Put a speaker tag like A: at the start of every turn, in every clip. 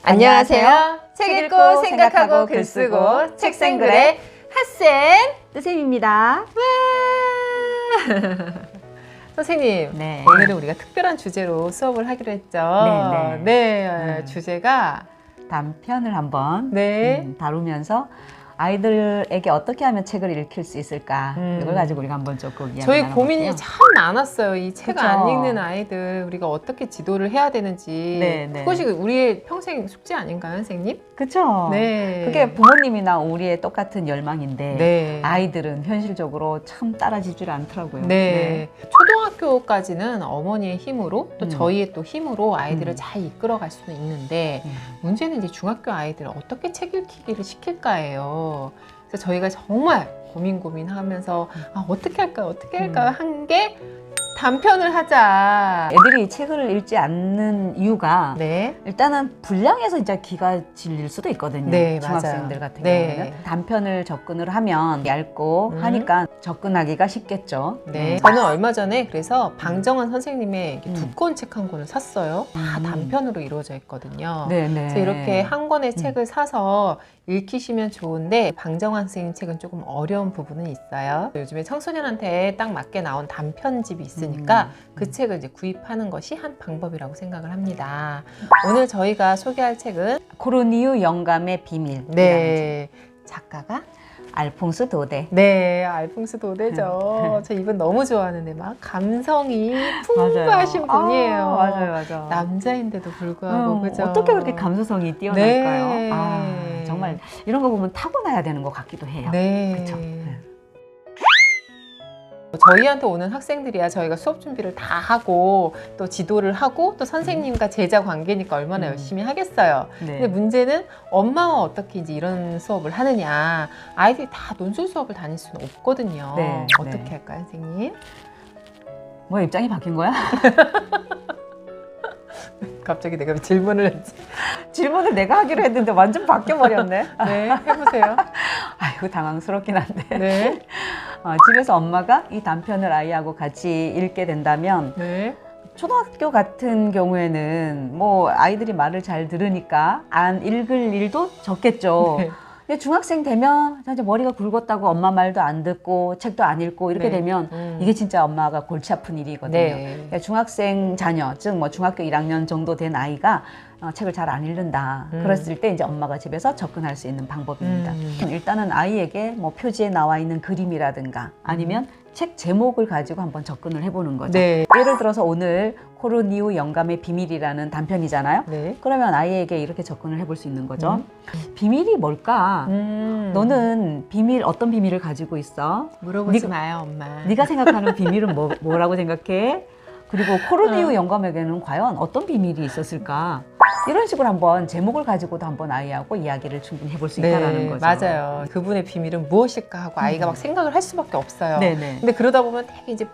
A: 안녕하세요. 책 읽고 생각하고 글 쓰고 책생글의 핫쌤
B: 뜨쌤입니다.
A: 선생님,
B: 네.
A: 오늘은 우리가 특별한 주제로 수업을 하기로 했죠. 네. 주제가
B: 단편을 한번
A: 네.
B: 다루면서 아이들에게 어떻게 하면 책을 읽힐 수 있을까 이걸 가지고 우리가 한번 조금 이야기
A: 저희
B: 나눠볼게요.
A: 고민이 참 많았어요. 이 책 안 읽는 아이들 우리가 어떻게 지도를 해야 되는지.
B: 네.
A: 그것이 우리의 평생 숙제 아닌가요, 선생님?
B: 그렇죠.
A: 네.
B: 그게 부모님이나 우리의 똑같은 열망인데
A: 네.
B: 아이들은 현실적으로 참 따라지질 않더라고요.
A: 네. 초등학교까지는 어머니의 힘으로 또 저희의 또 힘으로 아이들을 잘 이끌어갈 수는 있는데 문제는 이제 중학교 아이들을 어떻게 책 읽기를 시킬까예요. 그래서 저희가 정말 고민하면서 어떻게 할까요? 한 게 단편을 하자.
B: 애들이 책을 읽지 않는 이유가
A: 네.
B: 일단은 분량에서 이제 기가 질릴 수도 있거든요.
A: 네,
B: 중학생들
A: 맞아요.
B: 같은
A: 네.
B: 경우는 단편을 접근을 하면 얇고 하니까 접근하기가 쉽겠죠.
A: 네. 저는 얼마 전에 그래서 방정환 선생님의 두꺼운 책 한 권을 샀어요. 다 단편으로 이루어져 있거든요.
B: 네.
A: 그래서 이렇게 한 권의 책을 사서 읽히시면 좋은데 방정환 선생님 책은 조금 어려운 부분은 있어요. 요즘에 청소년한테 딱 맞게 나온 단편집이 있으니까 그 책을 이제 구입하는 것이 한 방법이라고 생각을 합니다. 오늘 저희가 소개할 책은
B: 코르니유 영감의 비밀.
A: 네. 작가가
B: 알퐁스 도데.
A: 네, 알퐁스 도데죠. 저 이분 너무 좋아하는데 막 감성이 풍부하신 분이에요.
B: 맞아요.
A: 남자인데도 불구하고 그죠?
B: 어떻게 그렇게 감수성이 뛰어날까요?
A: 네.
B: 정말 이런 거 보면 타고나야 되는 것 같기도 해요.
A: 네.
B: 그렇죠.
A: 저희한테 오는 학생들이야 저희가 수업 준비를 다 하고 또 지도를 하고 또 선생님과 제자 관계니까 얼마나 열심히 하겠어요.
B: 네.
A: 근데 문제는 엄마와 어떻게 이제 이런 수업을 하느냐. 아이들이 다 논술 수업을 다닐 수는 없거든요.
B: 네.
A: 어떻게
B: 네.
A: 할까요, 선생님?
B: 뭐 입장이 바뀐 거야?
A: 갑자기 내가 질문을 했지.
B: 질문을 내가 하기로 했는데 완전 바뀌어버렸네.
A: 네, 해보세요.
B: 아이고 당황스럽긴 한데.
A: 네.
B: 집에서 엄마가 이 단편을 아이하고 같이 읽게 된다면
A: 네.
B: 초등학교 같은 경우에는 뭐 아이들이 말을 잘 들으니까 안 읽을 일도 적겠죠.
A: 네.
B: 근데 중학생 되면 이제 머리가 굵었다고 엄마 말도 안 듣고 책도 안 읽고 이렇게
A: 네.
B: 되면 이게 진짜 엄마가 골치 아픈 일이거든요.
A: 네.
B: 그러니까 중학생 자녀, 즉 뭐 중학교 1학년 정도 된 아이가 책을 잘 안 읽는다. 그랬을 때 이제 엄마가 집에서 접근할 수 있는 방법입니다. 일단은 아이에게 뭐 표지에 나와 있는 그림이라든가 아니면 책 제목을 가지고 한번 접근을 해보는 거죠.
A: 네.
B: 예를 들어서 오늘 코르니유 영감의 비밀이라는 단편이잖아요.
A: 네.
B: 그러면 아이에게 이렇게 접근을 해볼 수 있는 거죠. 비밀이 뭘까? 너는 어떤 비밀을 가지고 있어?
A: 물어보지 마요, 엄마.
B: 네가 생각하는 비밀은 뭐라고 생각해? 그리고 코르니유 영감에게는 과연 어떤 비밀이 있었을까? 이런 식으로 한번 제목을 가지고도 한번 아이하고 이야기를 충분히 해볼 수 있다는 거죠.
A: 맞아요. 그분의 비밀은 무엇일까 하고 아이가 막 생각을 할 수밖에 없어요.
B: 네네.
A: 근데 그러다 보면 되게 이제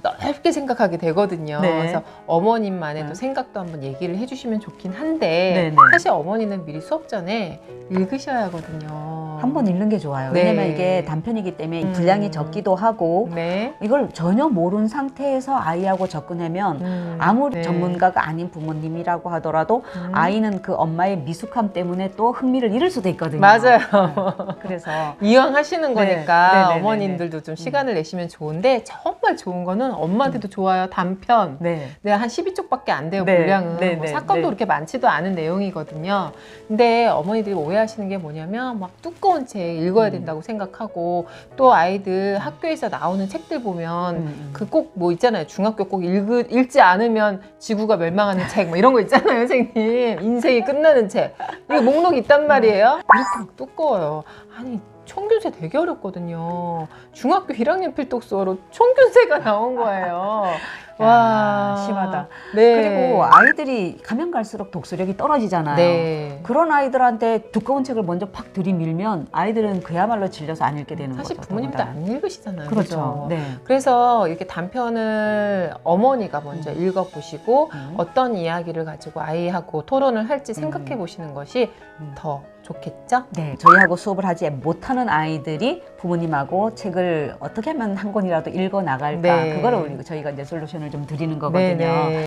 A: 넓게 생각하게 되거든요.
B: 네.
A: 그래서 어머님만의 또 생각도 한번 얘기를 해주시면 좋긴 한데
B: 네네.
A: 사실 어머니는 미리 수업 전에 읽으셔야 하거든요.
B: 한번 읽는 게 좋아요.
A: 네.
B: 왜냐면 이게 단편이기 때문에 분량이 적기도 하고
A: 네.
B: 이걸 전혀 모르는 상태에서 아이하고 접근하면 아무리
A: 네.
B: 전문가가 아닌 부모님이라고 하더라도 아이는 그 엄마의 미숙함 때문에 또 흥미를 잃을 수도 있거든요.
A: 맞아요.
B: 그래서
A: 이왕 하시는 거니까
B: 네네네네.
A: 어머님들도 좀 시간을 내시면 좋은데 정말 좋은 거는 엄마한테도 좋아요. 단편.
B: 네.
A: 한 12쪽밖에 안 돼요,
B: 네.
A: 분량은.
B: 네,
A: 뭐
B: 네,
A: 사건도
B: 네.
A: 그렇게 많지도 않은 내용이거든요. 근데 어머니들이 오해하시는 게 뭐냐면 막 두꺼운 책 읽어야 된다고 생각하고 또 아이들 학교에서 나오는 책들 보면 그 꼭 뭐 있잖아요. 중학교 꼭 읽지 않으면 지구가 멸망하는 책 뭐 이런 거 있잖아요, 선생님. 인생이 끝나는 책. 이거 목록이 있단 말이에요. 이렇게 막 두꺼워요. 아니 총균세 되게 어렵거든요. 중학교 1학년 필독서로 총균세가 나온 거예요. 와,
B: 심하다.
A: 네.
B: 그리고 아이들이 가면 갈수록 독서력이 떨어지잖아요.
A: 네.
B: 그런 아이들한테 두꺼운 책을 먼저 팍 들이밀면 아이들은 그야말로 질려서 안 읽게 되는
A: 사실
B: 거죠.
A: 부모님도
B: 더군다나.
A: 안 읽으시잖아요.
B: 그렇죠.
A: 그죠?
B: 네.
A: 그래서 이렇게 단편을 어머니가 먼저 읽어보시고 어떤 이야기를 가지고 아이하고 토론을 할지 생각해 보시는 것이 더 좋겠죠?
B: 네, 저희하고 수업을 하지 못하는 아이들이 부모님하고 책을 어떻게 하면 한 권이라도 읽어 나갈까
A: 네.
B: 그거를 저희가 이제 솔루션을 좀 드리는 거거든요.
A: 네네.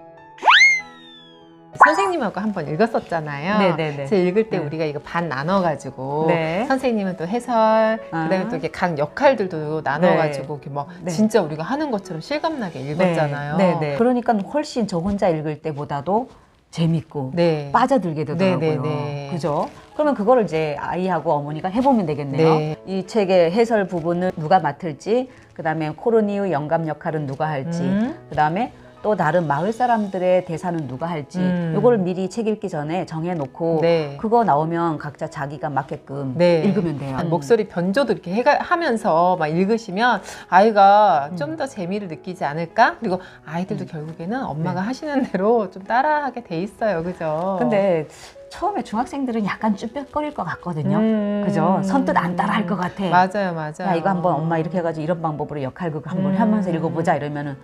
A: 선생님 선생님하고 한번 읽었었잖아요.
B: 네네네.
A: 그래서 읽을 때
B: 네.
A: 우리가 이거 반 나눠가지고
B: 네.
A: 선생님은 또 해설, 그다음에 또 이렇게 각 역할들도 나눠가지고 이렇게 뭐
B: 네.
A: 진짜 우리가 하는 것처럼 실감나게 읽었잖아요.
B: 네. 그러니까 훨씬 저 혼자 읽을 때보다도 재밌고
A: 네.
B: 빠져들게 되더라고요.
A: 네.
B: 그죠? 그러면 그거를 이제 아이하고 어머니가 해보면 되겠네요.
A: 네.
B: 이 책의 해설 부분을 누가 맡을지, 그 다음에 코르니우 영감 역할은 누가 할지, 그 다음에 또 다른 마을 사람들의 대사는 누가 할지, 요거를 미리 책 읽기 전에 정해놓고
A: 네.
B: 그거 나오면 각자 자기가 맞게끔
A: 네.
B: 읽으면 돼요.
A: 목소리 변조도 이렇게 하면서 막 읽으시면 아이가 좀 더 재미를 느끼지 않을까? 그리고 아이들도 결국에는 엄마가 하시는 대로 좀 따라하게 돼 있어요. 그죠?
B: 근데 처음에 중학생들은 약간 쭈뼛거릴 것 같거든요. 그죠? 선뜻 안 따라 할 것 같아.
A: 맞아요.
B: 야, 이거 한번 엄마 이렇게 해가지고 이런 방법으로 역할극 한번 하면서 읽어보자 이러면은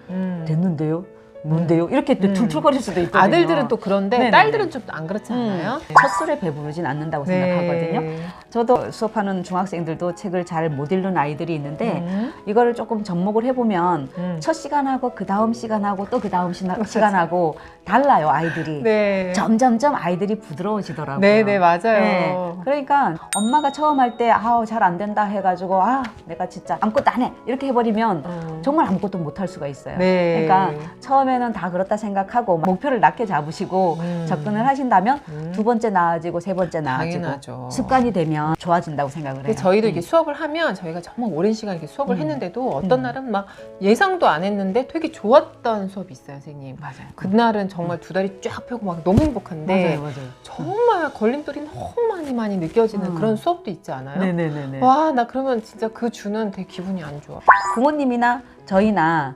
B: 됐는데요? 뭔데요? 이렇게 또 툴툴거릴 수도 있거든요.
A: 아들들은 또 그런데
B: 네네네.
A: 딸들은 좀 안 그렇지 않아요?
B: 첫 술에 배부르진 않는다고 생각하거든요.
A: 네.
B: 저도 수업하는 중학생들도 책을 잘 못 읽는 아이들이 있는데 이거를 조금 접목을 해보면 첫 시간하고 그 다음 시간하고 또 그 다음 시간하고 달라요, 아이들이.
A: 네.
B: 점점점 아이들이 부드러워지더라고요.
A: 네, 맞아요.
B: 네. 그러니까 엄마가 처음 할 때 아우 잘 안 된다 해가지고 내가 진짜 아무것도 안 해 이렇게 해버리면 정말 아무것도 못 할 수가 있어요.
A: 네.
B: 그러니까 처음에는 다 그렇다 생각하고 목표를 낮게 잡으시고 접근을 하신다면 두 번째 나아지고 세 번째 나아지고
A: 당연하죠.
B: 습관이 되면 좋아진다고 생각을 해요.
A: 저희도 이렇게 수업을 하면 저희가 정말 오랜 시간 이렇게 수업을 했는데도 어떤 날은 막 예상도 안 했는데 되게 좋았던 수업이 있어요, 선생님.
B: 맞아요.
A: 그날은 정말 두 다리 쫙 펴고 막 너무 행복한데
B: 맞아요.
A: 정말 걸림돌이 너무 많이 느껴지는 그런 수업도 있지 않아요?
B: 네네네.
A: 와, 나 그러면 진짜 그 주는 되게 기분이 안 좋아.
B: 부모님이나 저희나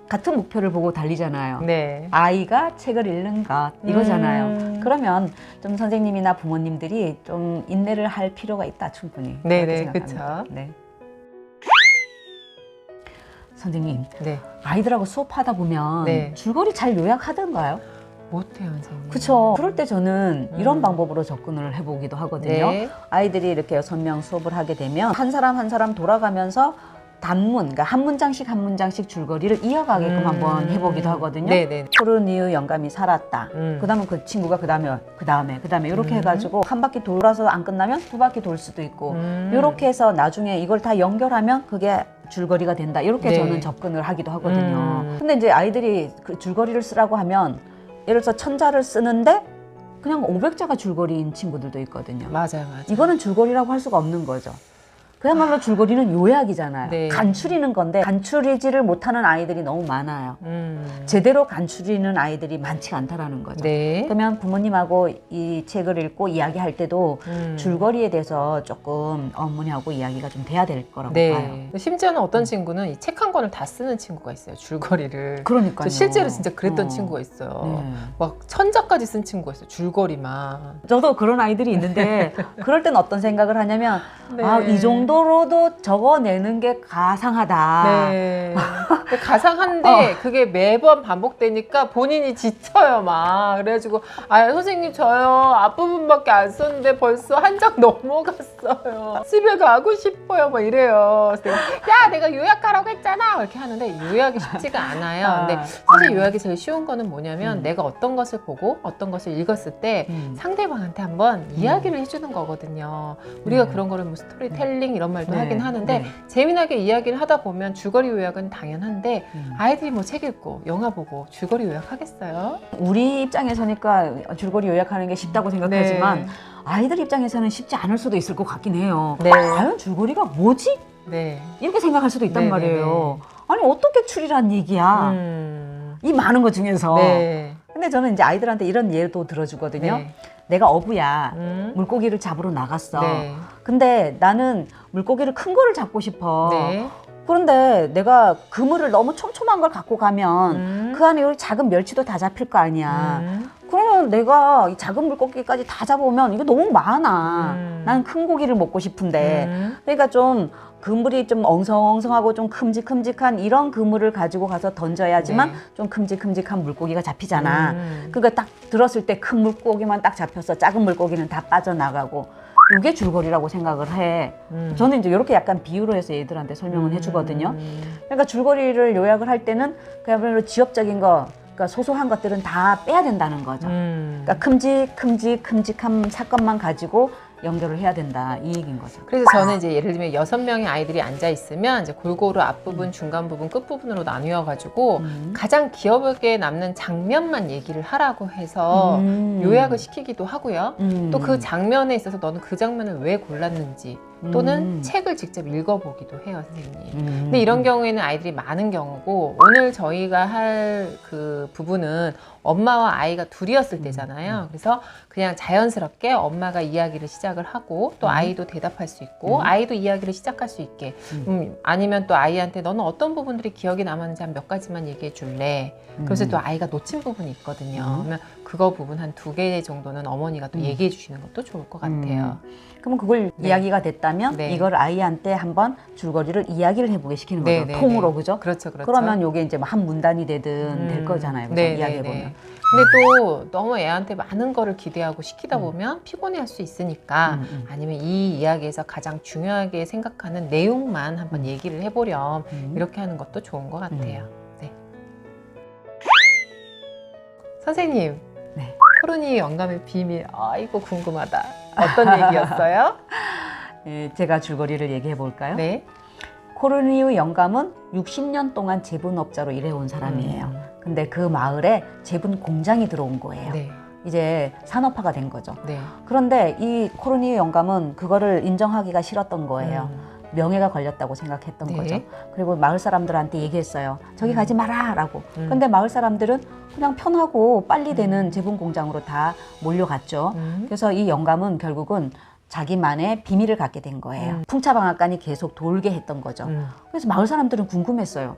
B: 같은 목표를 보고 달리잖아요.
A: 네.
B: 아이가 책을 읽는 것 이거잖아요. 그러면 좀 선생님이나 부모님들이 좀 인내를 할 필요가 있다, 충분히.
A: 네네,
B: 그렇게 생각합니다.
A: 그쵸.
B: 네. 선생님,
A: 네.
B: 아이들하고 수업하다 보면
A: 네.
B: 줄거리 잘 요약하던가요?
A: 못해요, 선생님.
B: 그렇죠. 그럴 때 저는 이런 방법으로 접근을 해보기도 하거든요.
A: 네.
B: 아이들이 이렇게 6명 수업을 하게 되면 한 사람 돌아가면서 단문, 그러니까 한 문장씩 줄거리를 이어가게끔 한번 해보기도 하거든요.
A: 네네.
B: 코르니우 영감이 살았다. 그다음에 그 친구가 그 다음에 이렇게 해가지고 한 바퀴 돌아서 안 끝나면 두 바퀴 돌 수도 있고 이렇게 해서 나중에 이걸 다 연결하면 그게 줄거리가 된다. 이렇게
A: 네.
B: 저는 접근을 하기도 하거든요. 근데 이제 아이들이 그 줄거리를 쓰라고 하면 예를 들어서 1000자를 쓰는데 그냥 500자가 줄거리인 친구들도 있거든요.
A: 맞아요.
B: 이거는 줄거리라고 할 수가 없는 거죠. 그야말로 줄거리는 요약이잖아요.
A: 네.
B: 간추리는 건데 간추리지를 못하는 아이들이 너무 많아요. 제대로 간추리는 아이들이 많지 않다라는 거죠.
A: 네.
B: 그러면 부모님하고 이 책을 읽고 이야기할 때도 줄거리에 대해서 조금 어머니하고 이야기가 좀 돼야 될 거라고 봐요.
A: 네. 심지어는 어떤 친구는 이 책 한 권을 다 쓰는 친구가 있어요. 줄거리를.
B: 그러니까요.
A: 저 실제로 진짜 그랬던 친구가 있어요.
B: 네.
A: 막 1000자까지 쓴 친구가 있어요. 줄거리만.
B: 저도 그런 아이들이 있는데 그럴 땐 어떤 생각을 하냐면
A: 네.
B: 이 정도로도 적어내는 게 가상하다.
A: 네. 근데 가상한데 그게 매번 반복되니까 본인이 지쳐요, 막. 그래가지고 선생님 저요 앞부분밖에 안 썼는데 벌써 한 장 넘어갔어요. 집에 가고 싶어요, 막 이래요. 그래서 내가 요약하라고 했잖아. 이렇게 하는데 요약이 쉽지가 않아요. 근데 사실 요약이 제일 쉬운 거는 뭐냐면 내가 어떤 것을 보고 어떤 것을 읽었을 때 상대방한테 한번 이야기를 해주는 거거든요. 우리가 그런 거를 뭐 스토리텔링 이런 말도 하긴 하는데 재미나게 이야기를 하다 보면 줄거리 요약은 당연한데 아이들이 뭐 책 읽고 영화 보고 줄거리 요약하겠어요?
B: 우리 입장에서니까 줄거리 요약하는 게 쉽다고 생각하지만
A: 네.
B: 아이들 입장에서는 쉽지 않을 수도 있을 것 같긴 해요.
A: 네.
B: 과연 줄거리가 뭐지?
A: 네.
B: 이렇게 생각할 수도 있단
A: 네,
B: 말이에요. 아니 어떻게 추리란 얘기야? 이 많은 것 중에서.
A: 네.
B: 근데 저는 이제 아이들한테 이런 예도 들어주거든요.
A: 네.
B: 내가 어부야. 물고기를 잡으러 나갔어.
A: 네.
B: 근데 나는 물고기를 큰 거를 잡고 싶어.
A: 네.
B: 그런데 내가 그물을 너무 촘촘한 걸 갖고 가면 그 안에 여기 작은 멸치도 다 잡힐 거 아니야. 그러면 내가 이 작은 물고기까지 다 잡으면 이거 너무 많아. 난 큰 고기를 먹고 싶은데. 그러니까 좀 그물이 좀 엉성엉성하고 좀 큼직큼직한 이런 그물을 가지고 가서 던져야지만
A: 네.
B: 좀 큼직큼직한 물고기가 잡히잖아. 그러니까 딱 들었을 때 큰 물고기만 딱 잡혀서 작은 물고기는 다 빠져나가고. 이게 줄거리라고 생각을 해. 저는 이제 이렇게 약간 비유로 해서 얘들한테 설명을 해주거든요. 그러니까 줄거리를 요약을 할 때는 그야말로 지엽적인 거, 그러니까 소소한 것들은 다 빼야 된다는 거죠. 그러니까 큼직한 사건만 가지고 연결을 해야 된다 이 얘기인 거죠.
A: 그래서 저는 이제 예를 들면 6명의 아이들이 앉아 있으면 이제 골고루 앞부분, 중간 부분, 끝 부분으로 나뉘어 가지고 가장 기억에 남는 장면만 얘기를 하라고 해서 요약을 시키기도 하고요. 또 그 장면에 있어서 너는 그 장면을 왜 골랐는지 또는 책을 직접 읽어보기도 해요, 선생님. 근데 이런 경우에는 아이들이 많은 경우고, 오늘 저희가 할 그 부분은 엄마와 아이가 둘이었을 때잖아요. 그래서 그냥 자연스럽게 엄마가 이야기를 시작을 하고 또 아이도 대답할 수 있고 아이도 이야기를 시작할 수 있게 아니면 또 아이한테 너는 어떤 부분들이 기억에 남았는지 한 몇 가지만 얘기해 줄래? 그래서 또 아이가 놓친 부분이 있거든요. 그러면 그거 부분 한 2개 정도는 어머니가 또 얘기해 주시는 것도 좋을 것 같아요.
B: 그럼 그걸 이야기가 됐다면 이걸 아이한테 한번 줄거리를 이야기를 해보게 시키는 거죠. 통으로, 그죠?
A: 그렇죠.
B: 그러면 요게 이제 한 문단이 되든 될 거잖아요. 그죠? 이야기해보면.
A: 근데 또 너무 애한테 많은 거를 기대하고 시키다 보면 피곤해할 수 있으니까 아니면 이 이야기에서 가장 중요하게 생각하는 내용만 한번 얘기를 해보렴 이렇게 하는 것도 좋은 것 같아요. 네. 선생님, 코르니 영감의 비밀, 이거 궁금하다. 어떤 얘기였어요?
B: 제가 줄거리를 얘기해 볼까요?
A: 네.
B: 코르니우 영감은 60년 동안 제분업자로 일해온 사람이에요. 근데 그 마을에 제분 공장이 들어온 거예요.
A: 네.
B: 이제 산업화가 된 거죠.
A: 네.
B: 그런데 이 코르니우 영감은 그거를 인정하기가 싫었던 거예요. 명예가 걸렸다고 생각했던 거죠. 그리고 마을 사람들한테 얘기했어요. 저기 가지 마라 라고. 근데 마을 사람들은 그냥 편하고 빨리 되는 제분 공장으로 다 몰려갔죠. 그래서 이 영감은 결국은 자기만의 비밀을 갖게 된 거예요. 풍차방앗간이 계속 돌게 했던 거죠. 그래서 마을 사람들은 궁금했어요.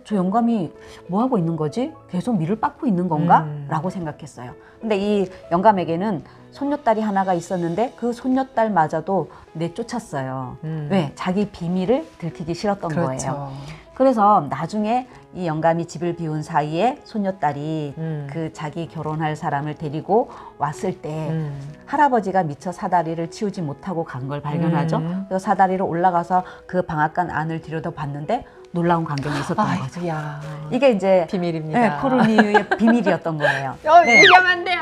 B: 저 영감이 뭐 하고 있는 거지? 계속 밀을 빻고 있는 건가? 라고 생각했어요. 근데 이 영감에게는 손녀딸이 하나가 있었는데 그 손녀딸마저도 내쫓았어요. 왜? 자기 비밀을 들키기 싫었던 거예요. 그래서 나중에 이 영감이 집을 비운 사이에 손녀딸이 그 자기 결혼할 사람을 데리고 왔을 때 할아버지가 미처 사다리를 치우지 못하고 간 걸 발견하죠. 그래서 사다리로 올라가서 그 방앗간 안을 들여다봤는데 놀라운 광경이 있었던 거죠. 이게 이제
A: 비밀입니다.
B: 코르니우의 비밀이었던 거예요.
A: 얘기하면 안 돼요.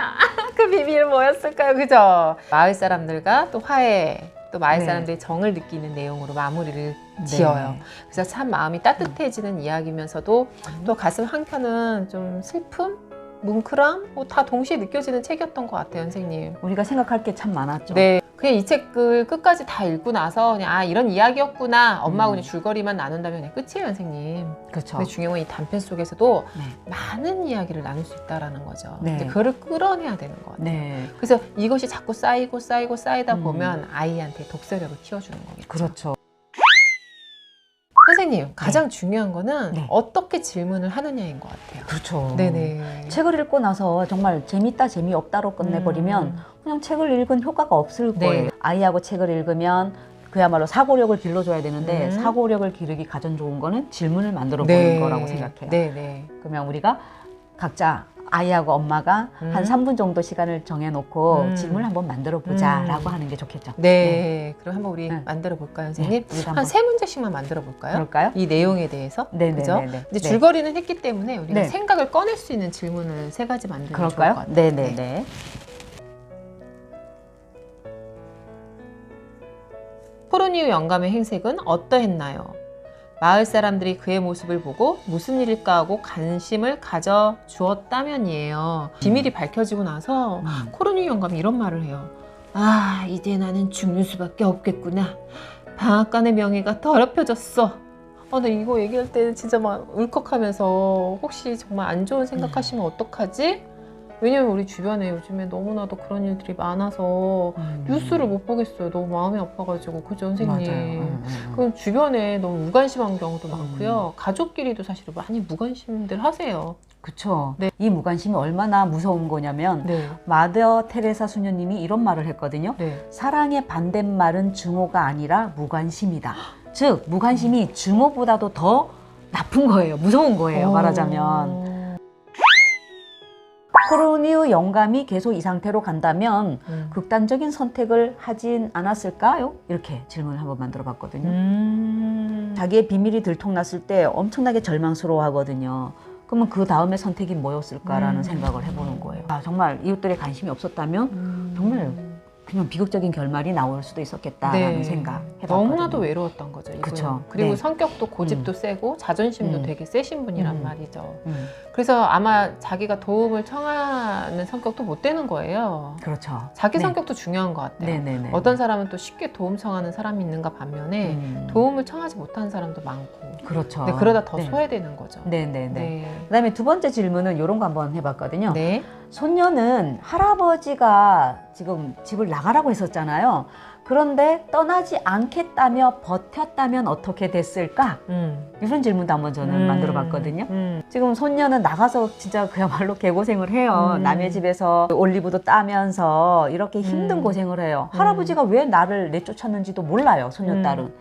A: 그 비밀은 뭐였을까요? 그죠? 마을 사람들과 또 화해, 또 마을 사람들이 정을 느끼는 내용으로 마무리를 지어요. 그래서 참 마음이 따뜻해지는 이야기면서도 또 가슴 한켠은 좀 슬픔, 뭉클함, 다 동시에 느껴지는 책이었던 것 같아요, 선생님.
B: 우리가 생각할 게 참 많았죠.
A: 네. 그냥 이 책을 끝까지 다 읽고 나서 그냥 이런 이야기였구나. 엄마하고 그냥 줄거리만 나눈다면 그냥 끝이에요, 선생님.
B: 그렇죠.
A: 근데 중요한 이 단편 속에서도 많은 이야기를 나눌 수 있다라는 거죠. 이제 그거를 끌어내야 되는 것 같아요. 그래서 이것이 자꾸 쌓이다 보면 아이한테 독서력을 키워주는 거겠죠.
B: 그렇죠.
A: 선생님, 가장 중요한 거는 어떻게 질문을 하느냐인 것 같아요.
B: 그렇죠.
A: 네네.
B: 책을 읽고 나서 정말 재밌다, 재미없다로 끝내버리면 그냥 책을 읽은 효과가 없을 거예요. 아이하고 책을 읽으면 그야말로 사고력을 길러줘야 되는데 사고력을 기르기 가장 좋은 거는 질문을 만들어 보는 거라고 생각해요. 그러면 우리가 각자 아이하고 엄마가 한 3분 정도 시간을 정해놓고 질문을 한번 만들어 보자 라고 하는 게 좋겠죠.
A: 그럼 한번 우리 만들어 볼까요, 선생님? 한 3문제씩만 만들어 볼까요?
B: 그럴까요?
A: 이 내용에 대해서. 그죠? 이제 줄거리는 했기 때문에 우리가 생각을 꺼낼 수 있는 질문을 3가지 만들면 좋을 것 같아요.
B: 네네네.
A: 코르니우 영감의 행색은 어떠했나요? 마을 사람들이 그의 모습을 보고 무슨 일일까 하고 관심을 가져주었다면이에요. 비밀이 밝혀지고 나서 코르니우 영감이 이런 말을 해요. 이제 나는 죽는 수밖에 없겠구나. 방앗간의 명예가 더럽혀졌어. 근데 이거 얘기할 때는 진짜 막 울컥하면서 혹시 정말 안 좋은 생각하시면 어떡하지? 왜냐면 우리 주변에 요즘에 너무나도 그런 일들이 많아서 뉴스를 못 보겠어요. 너무 마음이 아파가지고. 그죠, 선생님? 그럼 주변에 너무 무관심한 경우도 많고요. 가족끼리도 사실 많이 무관심들 하세요.
B: 그렇죠. 이 무관심이 얼마나 무서운 거냐면 마더 테레사 수녀님이 이런 말을 했거든요. 사랑의 반대말은 증오가 아니라 무관심이다. 즉 무관심이 증오보다도 더 나쁜 거예요. 무서운 거예요. 말하자면. 코르니우 영감이 계속 이 상태로 간다면 극단적인 선택을 하진 않았을까요? 이렇게 질문을 한번 만들어 봤거든요. 자기의 비밀이 들통났을 때 엄청나게 절망스러워 하거든요. 그러면 그 다음에 선택이 뭐였을까라는 생각을 해보는 거예요. 아, 정말 이웃들의 관심이 없었다면 정말 그냥 비극적인 결말이 나올 수도 있었겠다라는 생각 해봤거든요.
A: 너무나도 외로웠던 거죠. 이분은.
B: 그쵸.
A: 그리고
B: 네.
A: 성격도 고집도 세고 자존심도 되게 세신 분이란 말이죠.
B: 음.
A: 그래서 아마 자기가 도움을 청하는 성격도 못 되는 거예요.
B: 그렇죠.
A: 자기
B: 네.
A: 성격도 중요한 것 같아요.
B: 네네네.
A: 어떤 사람은 또 쉽게 도움 청하는 사람이 있는가 반면에 도움을 청하지 못하는 사람도 많고.
B: 그렇죠.
A: 근데 그러다 더
B: 네.
A: 소외되는 거죠.
B: 네네네.
A: 네.
B: 그다음에 두 번째 질문은 이런 거 한번 해봤거든요.
A: 네.
B: 손녀는 할아버지가 지금 집을 나가라고 했었잖아요. 그런데 떠나지 않겠다며 버텼다면 어떻게 됐을까? 이런 질문도 한번 저는 만들어 봤거든요. 지금 손녀는 나가서 진짜 그야말로 개고생을 해요. 남의 집에서 올리브도 따면서 이렇게 힘든 고생을 해요. 할아버지가 왜 나를 내쫓았는지도 몰라요, 손녀딸은.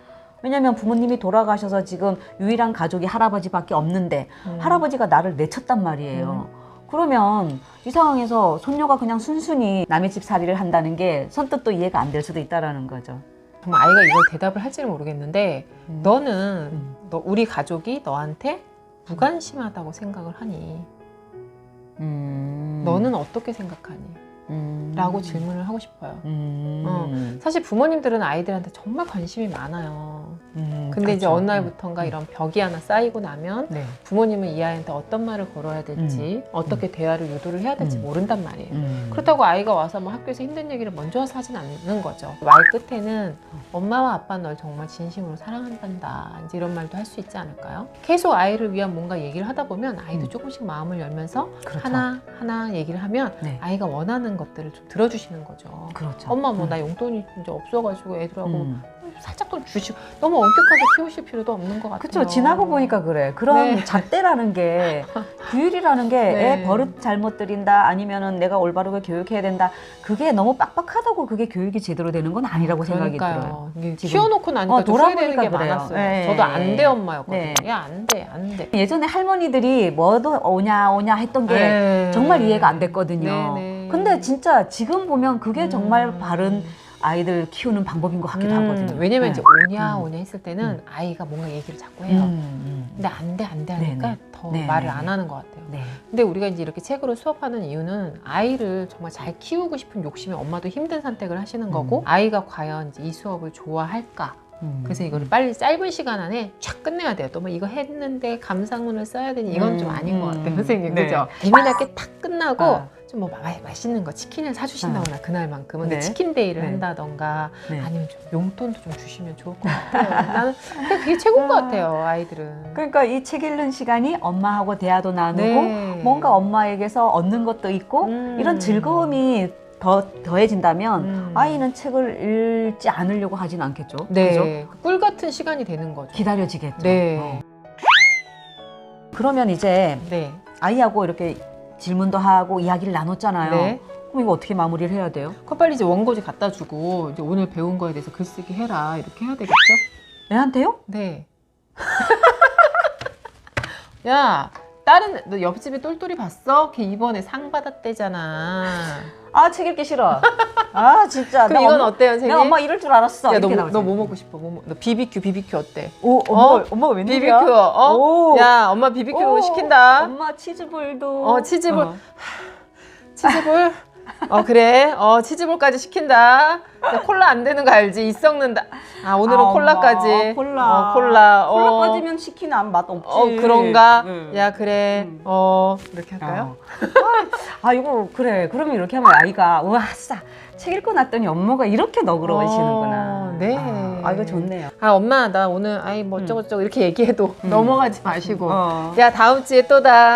B: 왜냐면 부모님이 돌아가셔서 지금 유일한 가족이 할아버지밖에 없는데 할아버지가 나를 내쳤단 말이에요. 그러면 이 상황에서 손녀가 그냥 순순히 남의 집 살이를 한다는 게 선뜻 또 이해가 안 될 수도 있다라는 거죠.
A: 정말 아이가 이걸 대답을 할지는 모르겠는데 너는 우리 가족이 너한테 무관심하다고 생각을 하니? 너는 어떻게 생각하니? 라고 질문을 하고 싶어요. 사실 부모님들은 아이들한테 정말 관심이 많아요. 근데 이제 어느 날부턴가 이런 벽이 하나 쌓이고 나면
B: 네.
A: 부모님은 이 아이한테 어떤 말을 걸어야 될지 어떻게 대화를 유도를 해야 될지 모른단 말이에요. 그렇다고 아이가 와서 뭐 학교에서 힘든 얘기를 먼저 와서 하진 않는 거죠. 말 끝에는 엄마와 아빠는 널 정말 진심으로 사랑한단다. 이제 이런 말도 할 수 있지 않을까요? 계속 아이를 위한 뭔가 얘기를 하다 보면 아이도 조금씩 마음을 열면서
B: 그렇죠.
A: 하나 얘기를 하면
B: 네.
A: 아이가 원하는 것들을 좀 들어주시는 거죠.
B: 그렇죠.
A: 엄마 뭐 나 용돈이 이제 없어가지고 애들하고 살짝 좀 주시고 너무 엄격하게 키우실 필요도 없는 것 같아요.
B: 그렇죠. 지나고 보니까 그래. 그런
A: 네.
B: 잣대라는 게 규율이라는 게
A: 네.
B: 애 버릇 잘못 들인다 아니면은 내가 올바르게 교육해야 된다. 그게 너무 빡빡하다고 그게 교육이 제대로 되는 건 아니라고 생각이 들어요.
A: 그러니까요. 이게
B: 지금.
A: 키워놓고 나니까 좀
B: 돌아보니까
A: 소외되는 게
B: 그래요.
A: 많았어요.
B: 네.
A: 저도 안 돼 엄마였거든요.
B: 네.
A: 야 안 돼 안 돼.
B: 예전에 할머니들이 뭐도 오냐 했던 게
A: 네.
B: 정말 이해가 안 됐거든요.
A: 네.
B: 근데 진짜 지금 보면 그게 정말 바른 아이들 키우는 방법인 것 같기도 하거든요.
A: 왜냐면
B: 네.
A: 이제 오냐 했을 때는 아이가 뭔가 얘기를 자꾸 해요. 근데 안 돼 하니까
B: 네네.
A: 더
B: 네네.
A: 말을 안 하는 것 같아요.
B: 네.
A: 근데 우리가 이제 이렇게 책으로 수업하는 이유는 아이를 정말 잘 키우고 싶은 욕심에 엄마도 힘든 선택을 하시는 거고 아이가 과연 이제 이 수업을 좋아할까? 그래서 이거를 빨리 짧은 시간 안에 쫙 끝내야 돼요. 또 뭐 이거 했는데 감상문을 써야 되니 이건 좀 아닌 것 같아요, 선생님.
B: 네.
A: 그죠? 재미나게 탁 끝나고 좀 뭐 맛있는 거 치킨을 사주신다거나 그날만큼은
B: 네.
A: 치킨 데이를
B: 네.
A: 한다던가
B: 네.
A: 아니면 좀 용돈도 좀 주시면 좋을 것 같아요. 나는 그게 최고인 것 같아요, 아이들은.
B: 그러니까 이 책 읽는 시간이 엄마하고 대화도 나누고
A: 네.
B: 뭔가 엄마에게서 얻는 것도 있고 이런 즐거움이 더해진다면 아이는 책을 읽지 않으려고 하진 않겠죠.
A: 네,
B: 그죠?
A: 꿀 같은 시간이 되는 거죠.
B: 기다려지겠죠.
A: 네.
B: 그러면 이제
A: 네.
B: 아이하고 이렇게 질문도 하고 이야기를 나눴잖아요.
A: 네.
B: 그럼 이거 어떻게 마무리를 해야 돼요?
A: 그럼 빨리 이제 원고지 갖다 주고 이제 오늘 배운 거에 대해서 글쓰기 해라 이렇게 해야 되겠죠?
B: 애한테요?
A: 네. 야, 다른 너 옆집에 똘똘이 봤어? 걔 이번에 상 받았대잖아.
B: 아, 책 읽기 싫어. 아, 진짜.
A: 그럼 이건 어때요, 선생님?
B: 내가 엄마 이럴 줄 알았어.
A: 야,
B: 이렇게 나오지.
A: 너 뭐 먹고 싶어? 너 BBQ 어때?
B: 오, 엄마가 웬일이야?
A: BBQ,
B: 오.
A: 야, 엄마 BBQ
B: 오,
A: 시킨다.
B: 엄마 치즈볼도.
A: 치즈볼. 치즈볼? 그래. 치즈볼까지 시킨다. 야, 콜라 안 되는 거 알지? 이 썩는다. 오늘은 콜라까지.
B: 콜라.
A: 콜라.
B: 콜라 빠지면 치킨은 맛 없지.
A: 그런가?
B: 네.
A: 야, 그래. 이렇게 할까요?
B: 이거 그래. 그러면 이렇게 하면 아이가 우와, 싸. 책 읽고 났더니 엄마가 이렇게 너그러우시는구나.
A: 네.
B: 이거 좋네요.
A: 엄마, 나 오늘 뭐 어쩌고저쩌고 이렇게 얘기해도 넘어가지 마시고.
B: 어.
A: 야, 다음 주에 또다.